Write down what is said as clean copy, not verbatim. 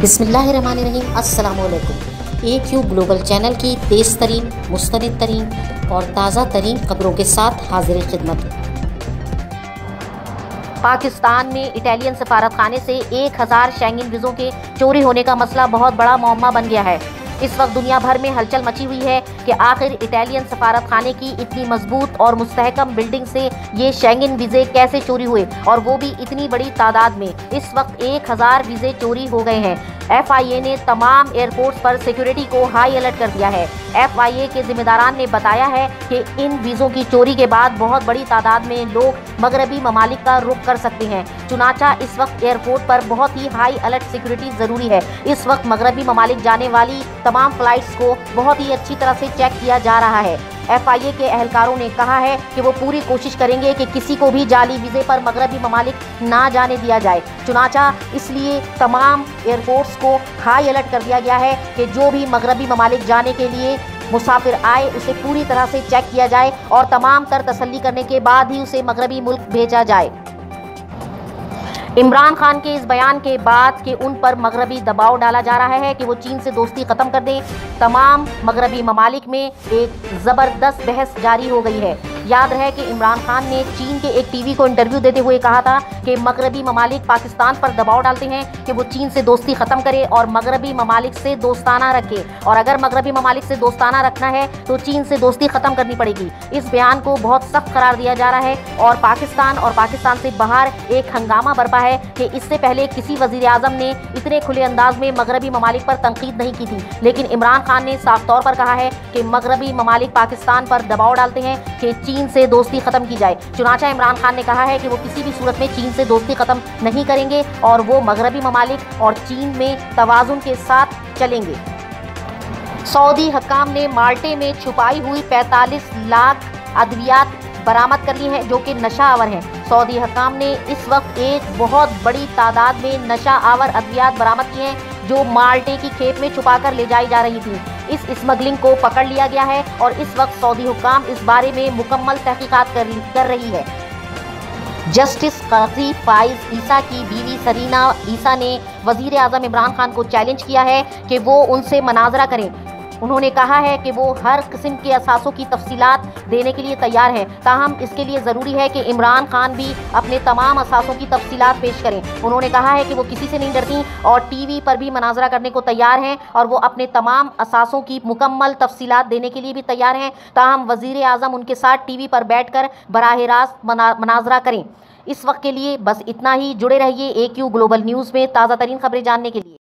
बिस्मिल्लाहिर्रहमानिर्रहीम। अस्सलाम वालेकुम। AQ ग्लोबल चैनल की तेज़ तरीन, मुस्तनिद तरीन और ताज़ा तरीन खबरों के साथ हाजिर खिदमत। पाकिस्तान में इटालियन सफारतखाने से 1000 शेंगन वीज़ों के चोरी होने का मसला बहुत बड़ा मुअम्मा बन गया है। इस वक्त दुनिया भर में हलचल मची हुई है कि आखिर इटालियन सफारतखाने की इतनी मजबूत और मुस्तहकम बिल्डिंग से ये शेंगन वीज़े कैसे चोरी हुए, और वो भी इतनी बड़ी तादाद में। इस वक्त 1000 वीज़े चोरी हो गए हैं। FIA ने तमाम एयरपोर्ट्स पर सिक्योरिटी को हाई अलर्ट कर दिया है। FIA के जिम्मेदारान ने बताया है कि इन वीज़ों की चोरी के बाद बहुत बड़ी तादाद में लोग मगरबी ममालिक का रुख कर सकते हैं। चुनाचा इस वक्त एयरपोर्ट पर बहुत ही हाई अलर्ट सिक्योरिटी ज़रूरी है। इस वक्त मगरबी ममालिक जाने वाली तमाम फ्लाइट्स को बहुत ही अच्छी तरह से चेक किया जा रहा है। FIA के अहलकारों ने कहा है कि वो पूरी कोशिश करेंगे कि किसी को भी जाली वीज़े पर मगरबी ममालिक ना जाने दिया जाए। चुनाचा इसलिए तमाम एयरपोर्ट्स को हाई अलर्ट कर दिया गया है कि जो भी मगरबी ममालिक जाने के लिए मुसाफिर आए उसे पूरी तरह से चेक किया जाए और तमाम तर तसल्ली करने के बाद ही उसे मगरबी मुल्क भेजा जाए। इमरान खान के इस बयान के बाद कि उन पर मगरबी दबाव डाला जा रहा है कि वो चीन से दोस्ती ख़त्म कर दें, तमाम मगरबी ममालिक में एक ज़बरदस्त बहस जारी हो गई है। याद रहे कि इमरान खान ने चीन के एक TV को इंटरव्यू देते हुए कहा था कि मगरबी ममालिक पाकिस्तान पर दबाव डालते हैं कि वो चीन से दोस्ती ख़त्म करे और मगरबी ममालिक से दोस्ताना रखे, और अगर मगरबी ममालिक से दोस्ताना रखना है तो चीन से दोस्ती ख़त्म करनी पड़ेगी। इस बयान को बहुत सख्त करार दिया जा रहा है और पाकिस्तान से बाहर एक हंगामा बरपा है कि इससे पहले किसी वज़ीर आज़म ने इतने खुले अंदाज में मगरबी ममालिक पर तनकीद नहीं की थी, लेकिन इमरान खान ने साफ तौर पर कहा है कि मगरबी ममालिक पाकिस्तान पर दबाव डालते हैं कि चीन से दोस्ती ख़त्म की जाए। चुनाचा इमरान खान ने कहा है कि वो किसी भी सूरत में चीन से दोस्ती ख़त्म नहीं करेंगे और वो मगरबी ममालिक और चीन में तवाज़ुन के साथ चलेंगे। सऊदी हकाम ने माल्टे में छुपाई हुई 45 लाख अद्वियात बरामद कर ली हैं जो कि नशा आवर हैं। सऊदी हकाम ने इस वक्त एक बहुत बड़ी तादाद में नशा आवर अद्वियात बरामद किए हैं जो माल्टे की खेप में छुपाकर ले जाई जा रही थी। इस स्मगलिंग को पकड़ लिया गया है और इस वक्त सऊदी हुकाम इस बारे में मुकम्मल तहकीकात कर रही है। जस्टिस काजी फाइज ईसा की बीवी सरीना ईसा ने वज़ीर आज़म इमरान खान को चैलेंज किया है कि वो उनसे मनाजरा करें। उन्होंने कहा है कि वो हर किस्म के असासों की तफसीलात देने के लिए तैयार हैं, ताहम इसके लिए ज़रूरी है कि इमरान खान भी अपने तमाम असासों की तफसीलात पेश करें। उन्होंने कहा है कि वो किसी से नहीं डरती और TV पर भी मनाजरा करने को तैयार हैं और वो अपने तमाम असासों की मुकम्मल तफसीलात देने के लिए भी तैयार हैं, ताहम वज़ीर आज़म उनके साथ TV पर बैठ कर बराह रास्त मनाजरा करें। इस वक्त के लिए बस इतना ही। जुड़े रहिए AQ ग्लोबल न्यूज़ में ताज़ा तरीन खबरें जानने के लिए।